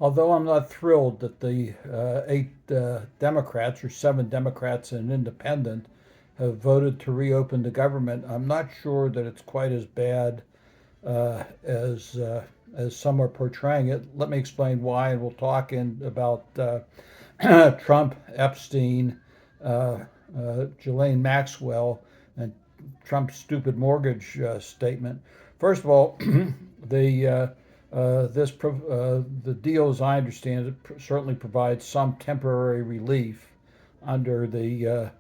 Although I'm not thrilled that the eight Democrats or seven Democrats and an independent have voted to reopen the government, I'm not sure that it's quite as bad as some are portraying it. Let me explain why, and we'll talk about Trump, Epstein, Ghislaine Maxwell, and Trump's stupid mortgage statement. First of all, the the deal, as I understand it, certainly provides some temporary relief under the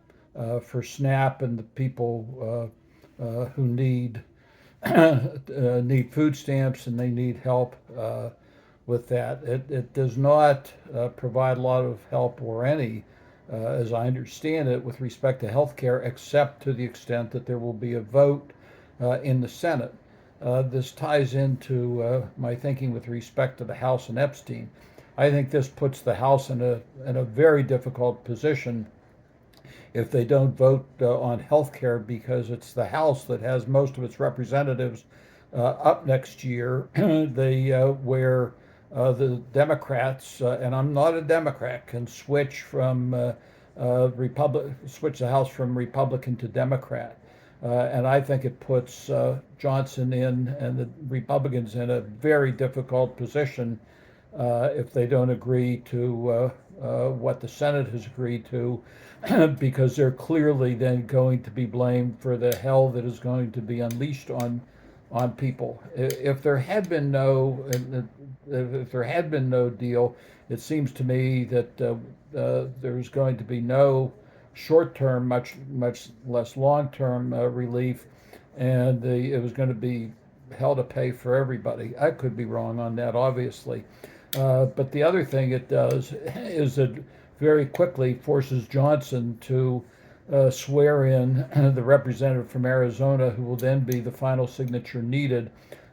for SNAP and the people who need food stamps and they need help with that. It does not provide a lot of help or any, as I understand it, with respect to health care, except to the extent that there will be a vote in the Senate. This ties into my thinking with respect to the House and Epstein. I think this puts the House in a very difficult position if they don't vote on health care, because it's the House that has most of its representatives up next year. Where the Democrats, and I'm not a Democrat, can switch the House from Republican to Democrat. And I think it puts Johnson and the Republicans in a very difficult position if they don't agree to what the Senate has agreed to, because they're clearly then going to be blamed for the hell that is going to be unleashed on people. If there had been no deal, it seems to me that there's going to be no short-term, much less long-term relief, and it was going to be hell to pay for everybody. I could be wrong on that, obviously. But the other thing it does is it very quickly forces Johnson to swear in the representative from Arizona, who will then be the final signature needed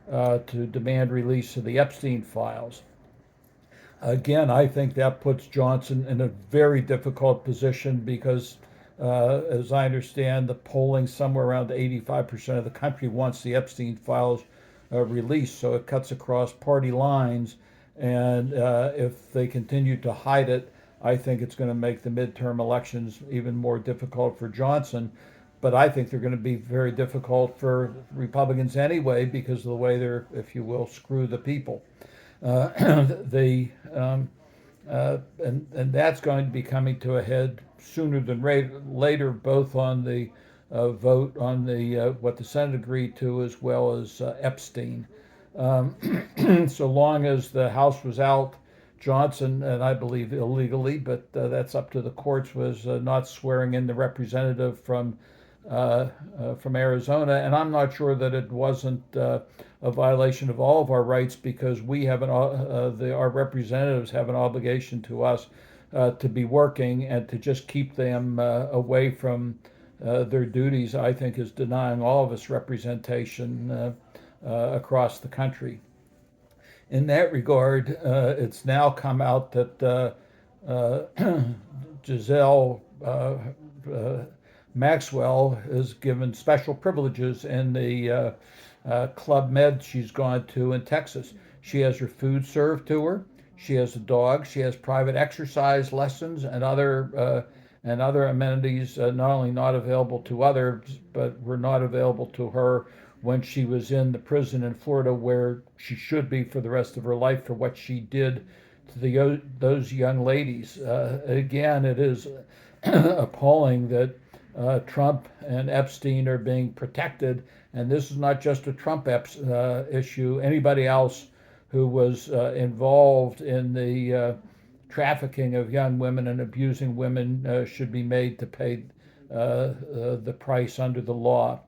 to demand release of the Epstein files. Again, I think that puts Johnson in a very difficult position because, as I understand, the polling somewhere around 85% of the country wants the Epstein files released, so it cuts across party lines. And if they continue to hide it, I think it's going to make the midterm elections even more difficult for Johnson. But I think they're going to be very difficult for Republicans anyway because of the way they're, if you will, screw the people. the and that's going to be coming to a head sooner than later, both on the vote on the what the Senate agreed to, as well as Epstein. Um, so long as the House was out, Johnson, and I believe illegally, but that's up to the courts, was not swearing in the representative from Arizona, and I'm not sure that it wasn't a violation of all of our rights, because we have our representatives have an obligation to us to be working, and to just keep them away from their duties, I think, is denying all of us representation across the country. In that regard, it's now come out that Giselle Maxwell is given special privileges in the Club Med she's gone to in Texas. She has her food served to her. She has a dog. She has private exercise lessons and other amenities, not only not available to others, but were not available to her when she was in the prison in Florida, where she should be for the rest of her life for what she did to those young ladies. Again, it is appalling that Trump and Epstein are being protected, and this is not just a Trump issue. Anybody else who was involved in the trafficking of young women and abusing women should be made to pay the price under the law.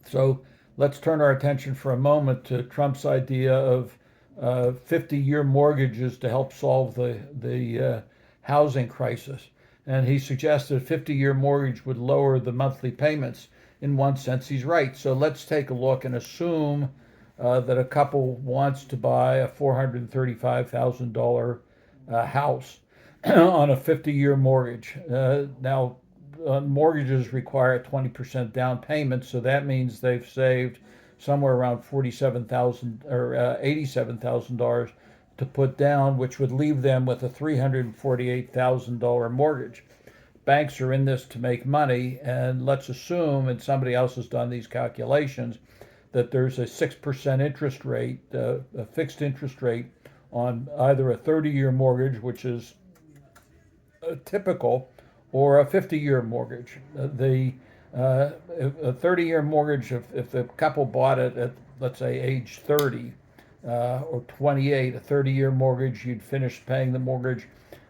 So let's turn our attention for a moment to Trump's idea of 50-year mortgages to help solve the housing crisis. And he suggested a 50-year mortgage would lower the monthly payments. In one sense, he's right. So let's take a look and assume that a couple wants to buy a $435,000 house on a 50-year mortgage. Now, mortgages require a 20% down payment, so that means they've saved somewhere around 47,000 or $87,000 to put down, which would leave them with a $348,000 mortgage. Banks are in this to make money, and let's assume, and somebody else has done these calculations, that there's a 6% interest rate, a fixed interest rate on either a 30-year mortgage, which is typical, or a 50-year mortgage. A 30-year mortgage, if the couple bought it at, let's say, age 30 or 28, a 30-year mortgage, you'd finish paying the mortgage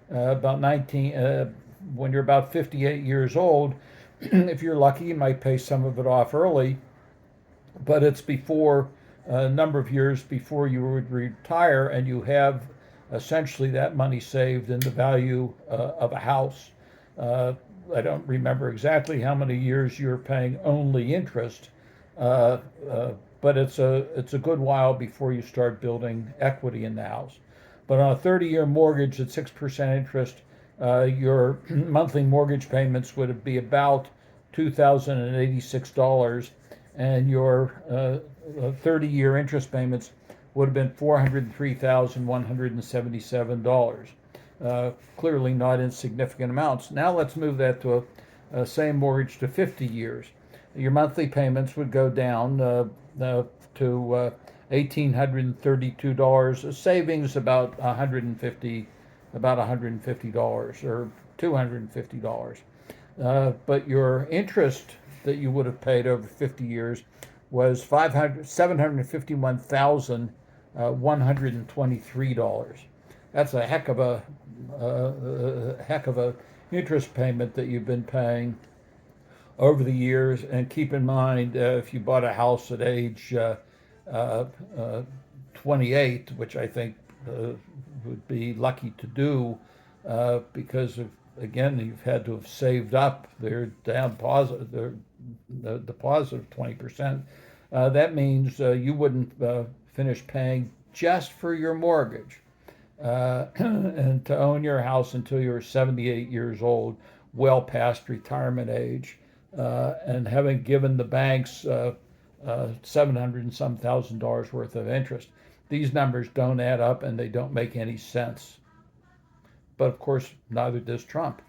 about 19, when you're about 58 years old. If you're lucky, you might pay some of it off early, but it's before a number of years before you would retire, and you have essentially that money saved in the value of a house. Uh, I don't remember exactly how many years you're paying only interest, uh, but it's a good while before you start building equity in the house. But on a 30-year mortgage at 6% interest, your monthly mortgage payments would be about $2,086, and your 30-year interest payments would have been $403,177. Clearly not insignificant amounts. Now let's move that to a same mortgage to 50 years. Your monthly payments would go down to $1,832. A savings about $150 or $250. But your interest that you would have paid over 50 years was $751,123. That's a heck of a interest payment that you've been paying over the years. And keep in mind, if you bought a house at age uh, uh, 28, which I think would be lucky to do, because of, again, you've had to have saved up their deposit, the deposit of 20%. That means you wouldn't finish paying just for your mortgage and to own your house until you're 78 years old, well past retirement age, and having given the banks 700 and some $1,000 worth of interest. These numbers don't add up, and they don't make any sense. But of course, neither does Trump.